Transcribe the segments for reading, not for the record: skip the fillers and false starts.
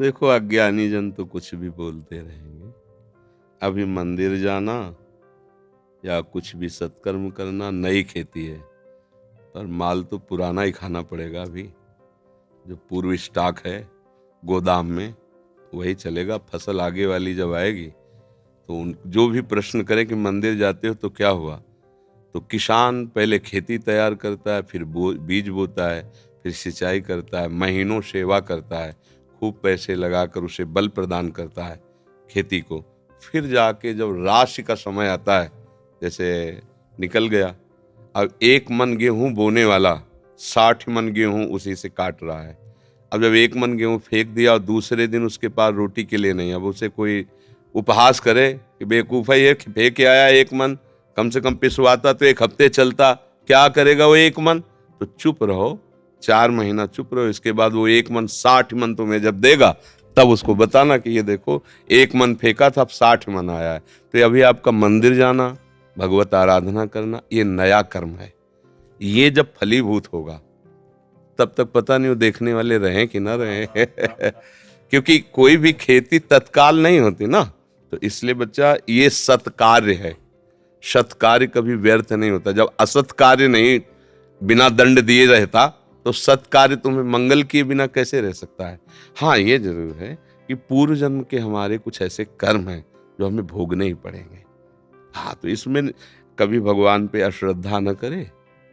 देखो, अज्ञानी जन तो कुछ भी बोलते रहेंगे। अभी मंदिर जाना या कुछ भी सत्कर्म करना नई खेती है, पर माल तो पुराना ही खाना पड़ेगा। अभी जो पूर्व स्टॉक है गोदाम में वही चलेगा। फसल आगे वाली जब आएगी तो उन जो भी प्रश्न करें कि मंदिर जाते हो तो क्या हुआ, तो किसान पहले खेती तैयार करता है, फिर बीज बोता है, फिर सिंचाई करता है, महीनों सेवा करता है, खूब पैसे लगाकर उसे बल प्रदान करता है खेती को। फिर जाके जब राशि का समय आता है, जैसे निकल गया, अब 1 मन गेहूं बोने वाला 60 मन गेहूं उसी से काट रहा है। अब जब 1 मन गेहूं फेंक दिया और दूसरे दिन उसके पास रोटी के लिए नहीं, अब उसे कोई उपहास करे कि बेवकूफ़ है ये, फेंक के आया 1 मन, कम से कम पिसवाता तो 1 हफ्ते चलता, क्या करेगा वो 1 मन। तो चुप रहो, 4 महीना चुप रहो, इसके बाद वो 1 मन 60 मन तुम्हें जब देगा तब उसको बताना कि ये देखो 1 मन फेंका था, अब 60 मन आया है। तो अभी आपका मंदिर जाना, भगवत आराधना करना, ये नया कर्म है। ये जब फलीभूत होगा तब तक पता नहीं वो देखने वाले रहें कि ना रहें क्योंकि कोई भी खेती तत्काल नहीं होती ना। तो इसलिए बच्चा, ये सत्कार्य है। सत्कार्य कभी व्यर्थ नहीं होता। जब असत कार्य नहीं बिना दंड दिए रहता तो सत्कार्य तुम्हें मंगल किए बिना कैसे रह सकता है। हाँ, ये जरूर है कि पूर्व जन्म के हमारे कुछ ऐसे कर्म हैं जो हमें भोगने ही पड़ेंगे। हाँ, तो इसमें कभी भगवान पे अश्रद्धा न करे।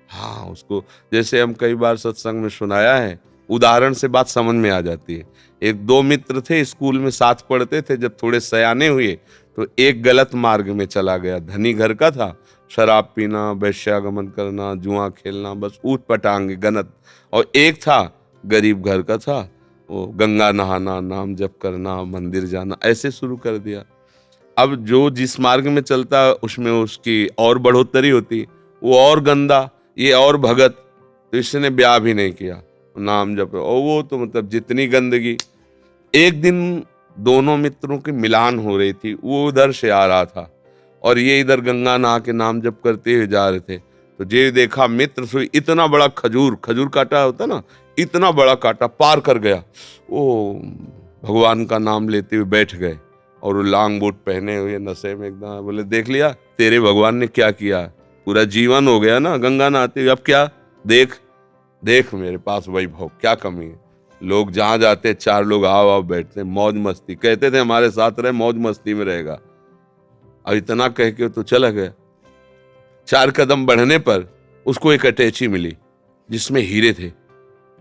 हाँ, उसको जैसे हम कई बार सत्संग में सुनाया है, उदाहरण से बात समझ में आ जाती है। 1-2 मित्र थे, स्कूल में साथ पढ़ते थे। जब थोड़े सयाने हुए तो एक गलत मार्ग में चला गया। धनी घर का था, शराब पीना, वैश्यागमन करना, जुआ खेलना, बस ऊट पटांग गनत। और एक था गरीब घर का था, वो गंगा नहाना, नाम जप करना, मंदिर जाना, ऐसे शुरू कर दिया। अब जो जिस मार्ग में चलता उसमें उसकी और बढ़ोतरी होती, वो और गंदा, ये और भगत। तो इसने ब्याह भी नहीं किया, नाम जप, और वो तो मतलब जितनी गंदगी। एक दिन दोनों मित्रों की मिलान हो रही थी, वो उधर से आ रहा था और ये इधर गंगा नहा के नाम जप करते हुए जा रहे थे। तो जे देखा मित्र से इतना बड़ा खजूर काटा होता ना, इतना बड़ा काटा पार कर गया। वो भगवान का नाम लेते हुए बैठ गए और वो लांग बूट पहने हुए नशे में एकदम। बोले, देख लिया तेरे भगवान ने क्या किया, पूरा जीवन हो गया ना गंगा नहाते हुए, अब क्या, देख देख मेरे पास वैभव, क्या कमी है। लोग जहां जाते 4 लोग आओ बैठते, मौज मस्ती, कहते थे हमारे साथ रहे, मौज मस्ती में रहेगा। अब इतना कह के तो चला गया। 4 कदम बढ़ने पर उसको एक अटैची मिली जिसमें हीरे थे।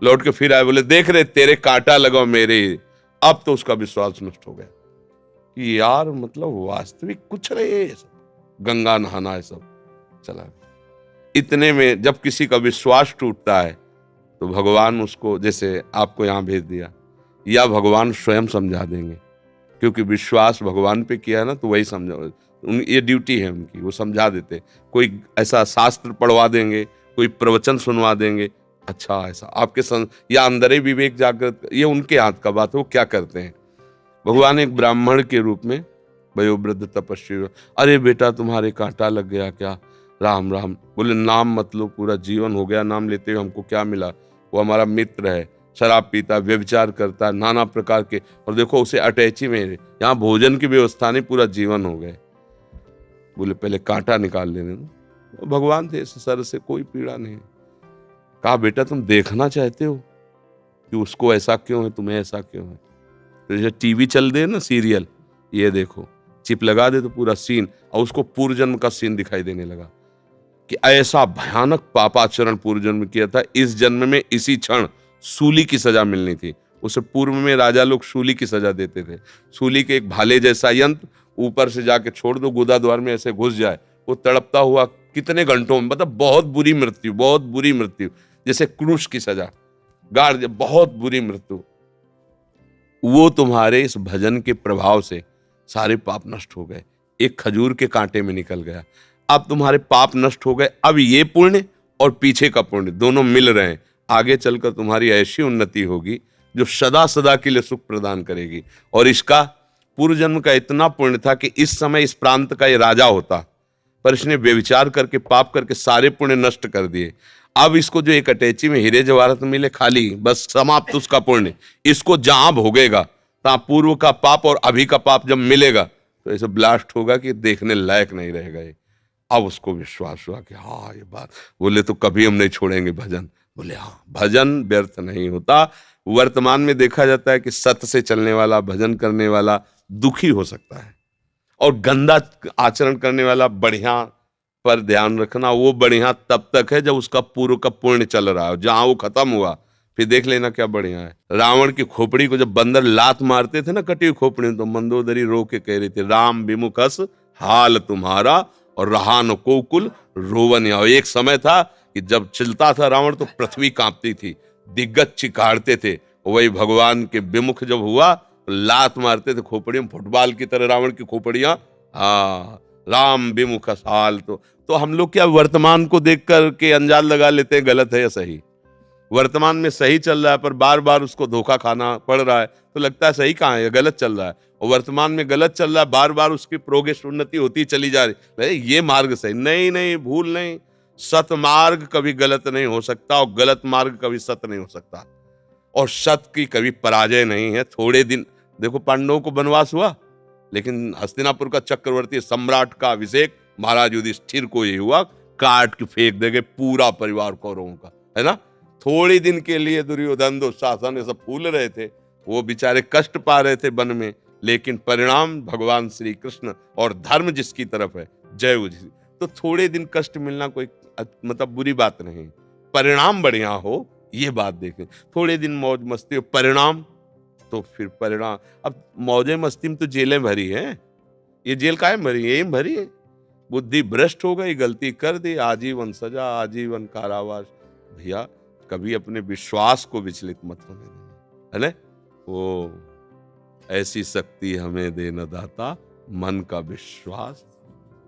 लौट के फिर आए, बोले, देख रहे तेरे कांटा लगाओ मेरे। अब तो उसका विश्वास नष्ट हो गया कि यार मतलब वास्तविक कुछ नहीं है, सब गंगा नहाना है, सब चला। इतने में जब किसी का विश्वास टूटता है तो भगवान उसको, जैसे आपको यहां भेज दिया, या भगवान स्वयं समझा देंगे, क्योंकि विश्वास भगवान पे किया है ना, तो वही समझा। ये ड्यूटी है उनकी, वो समझा देते। कोई ऐसा शास्त्र पढ़वा देंगे, कोई प्रवचन सुनवा देंगे, अच्छा ऐसा आपके या अंदर ही विवेक जागृत, ये उनके हाथ का बात है, वो क्या करते हैं। भगवान एक ब्राह्मण के रूप में वयोवृद्ध तपस्वी, अरे बेटा तुम्हारे कांटा लग गया क्या, राम राम। बोले, नाम मत लो, पूरा जीवन हो गया नाम लेते हुए, हमको क्या मिला। वो हमारा मित्र है, शराब पीता, व्यभिचार करता, नाना प्रकार के, और देखो उसे अटैची में, यहाँ भोजन की व्यवस्था नहीं, पूरा जीवन हो गए। बोले, पहले कांटा निकाल लेने दो। भगवान थे, सर से कोई पीड़ा नहीं। कहा, बेटा तुम देखना चाहते हो कि उसको ऐसा क्यों है, तुम्हें ऐसा क्यों है। तो जैसे टीवी चल दे ना सीरियल, ये देखो, चिप लगा दे तो पूरा सीन, और उसको पूर्व जन्म का सीन दिखाई देने लगा कि ऐसा भयानक पापाचरण पूर्व जन्म किया था, इस जन्म में इसी क्षण सूली की सजा मिलनी थी। उसे पूर्व में राजा लोग सूली की सजा देते थे। सूली के एक भाले जैसा यंत्र ऊपर से जाके छोड़ दो, गुदा द्वार में ऐसे घुस जाए, वो तड़पता हुआ कितने घंटों में, मतलब बहुत बुरी मृत्यु, बहुत बुरी मृत्यु, जैसे क्रूश की सजा, गाड़, बहुत बुरी मृत्यु। वो तुम्हारे इस भजन के प्रभाव से सारे पाप नष्ट हो गए, एक खजूर के कांटे में निकल गया। अब तुम्हारे पाप नष्ट हो गए, अब ये पुण्य और पीछे का पुण्य दोनों मिल रहे हैं। आगे चलकर तुम्हारी ऐसी उन्नति होगी जो सदा सदा के लिए सुख प्रदान करेगी। और इसका पूर्व जन्म का इतना पुण्य था कि इस समय इस प्रांत का ये राजा होता, पर इसने व्यभिचार करके, पाप करके सारे पुण्य नष्ट कर दिए। अब इसको जो एक अटैची में हीरे जवाहरात मिले, खाली बस समाप्त उसका पुण्य, इसको जहां भोगेगा पूर्व का पाप और अभी का पाप जब मिलेगा तो ऐसे ब्लास्ट होगा कि देखने लायक नहीं रहेगा ये। अब उसको विश्वास हुआ कि हाँ ये बात, बोले तो कभी हम नहीं छोड़ेंगे भजन। बोले हाँ, भजन व्यर्थ नहीं होता। वर्तमान में देखा जाता है कि सत्य से चलने वाला, भजन करने वाला दुखी हो सकता है, और गंदा आचरण करने वाला बढ़िया पर ध्यान रखना, वो बढ़िया तब तक है जब उसका पूर्व का पुण्य चल रहा है। जहां वो खत्म हुआ फिर देख लेना क्या बढ़िया है। रावण की खोपड़ी को जब बंदर लात मारते थे ना, कटी हुई खोपड़ी, तो मंदोदरी रो के कह रही थी, राम विमुखस हाल तुम्हारा और रहा न को कुल रोवन। एक समय था कि जब चलता था रावण तो पृथ्वी कांपती थी, दिग्गज चिकाड़ते थे। वही भगवान के विमुख जब हुआ तो लात मारते थे खोपड़ी में, फुटबॉल की तरह रावण की खोपड़ियां। हाँ, राम विमुख हाल। तो हम लोग क्या वर्तमान को देख कर के अंजाद लगा लेते हैं गलत है या सही। वर्तमान में सही चल रहा है पर बार बार उसको धोखा खाना पड़ रहा है तो लगता है सही कहाँ है, गलत चल रहा है। और वर्तमान में गलत चल रहा है, बार बार उसकी प्रोग्रेस, उन्नति होती चली जा रही है, ये मार्ग सही नहीं। नहीं, भूल नहीं। सत मार्ग कभी गलत नहीं हो सकता और गलत मार्ग कभी सत्य नहीं हो सकता, और सत्य की कभी पराजय नहीं है। थोड़े दिन देखो, पांडवों को वनवास हुआ, लेकिन हस्तिनापुर का चक्रवर्ती सम्राट का अभिषेक महाराज युधिष्ठिर को ही हुआ, काट के फेंक देंगे पूरा परिवार कौरवों का, है ना। थोड़ी दिन के लिए दुर्योधन, दुशासन, ये सब फूल रहे थे, वो बेचारे कष्ट पा रहे थे वन में, लेकिन परिणाम भगवान श्री कृष्ण और धर्म जिसकी तरफ है, जय उसी। तो थोड़े दिन कष्ट मिलना कोई मतलब बुरी बात नहीं, परिणाम बढ़िया हो ये बात देखें। थोड़े दिन मौज मस्ती हो, परिणाम तो फिर परिणाम। अब मौजे मस्ती में तो जेलें भरी हैं, ये जेल काहे भरी है, यही भरी है। बुद्धि भ्रष्ट हो गई, गलती कर दी, आजीवन सजा, आजीवन कारावास। भैया कभी अपने विश्वास को विचलित मत होने देना, है ना। वो ऐसी शक्ति हमें देना दाता, मन का विश्वास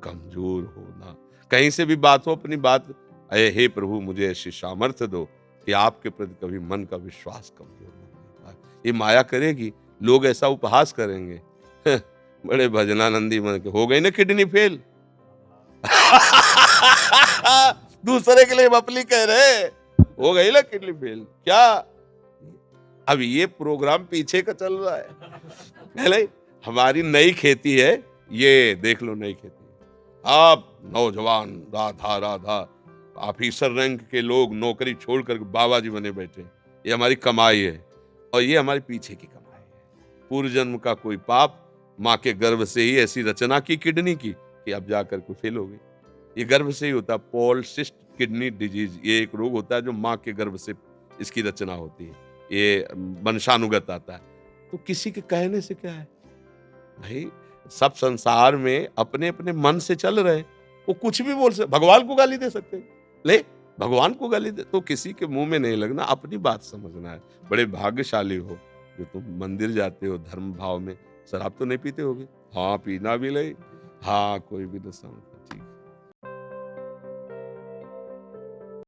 कमजोर होना। कहीं से भी बात हो, अपनी बात, अये हे प्रभु मुझे ऐसी सामर्थ्य दो कि आपके प्रति कभी मन का विश्वास कमजोर न हो। ये माया करेगी, लोग ऐसा उपहास करेंगे, बड़े भजनानंदी मन के, हो गई ना किडनी फेल। दूसरे के लिए बपली कह रहे, हो गई ना किडनी फेल क्या। अब ये प्रोग्राम पीछे का चल रहा है नहीं? हमारी नई खेती है, ये देख लो नई खेती। आप नौजवान राधा राधा ऑफिसर रैंक के लोग नौकरी छोड़कर बाबा जी बने बैठे, ये हमारी कमाई है, और ये हमारे पीछे की कमाई है। पूर्व जन्म का कोई पाप, माँ के गर्भ से ही ऐसी रचना की किडनी की कि अब जाकर कोई फेल हो गई। ये गर्भ से ही होता है, पॉलिसिस्टिक किडनी डिजीज, ये एक रोग होता है जो माँ के गर्भ से इसकी रचना होती है, ये वंशानुगत आता है। तो किसी के कहने से क्या है भाई, सब संसार में अपने अपने मन से चल रहे, वो कुछ भी बोल सकते, भगवान को गाली दे सकते, ले भगवान को गाली दे, तो किसी के मुंह में नहीं लगना, अपनी बात समझना है। बड़े भाग्यशाली हो जो तुम मंदिर जाते हो धर्म भाव में। शराब तो नहीं पीते होगे? हाँ, पीना भी नहीं, हाँ, कोई भी नहीं समझता।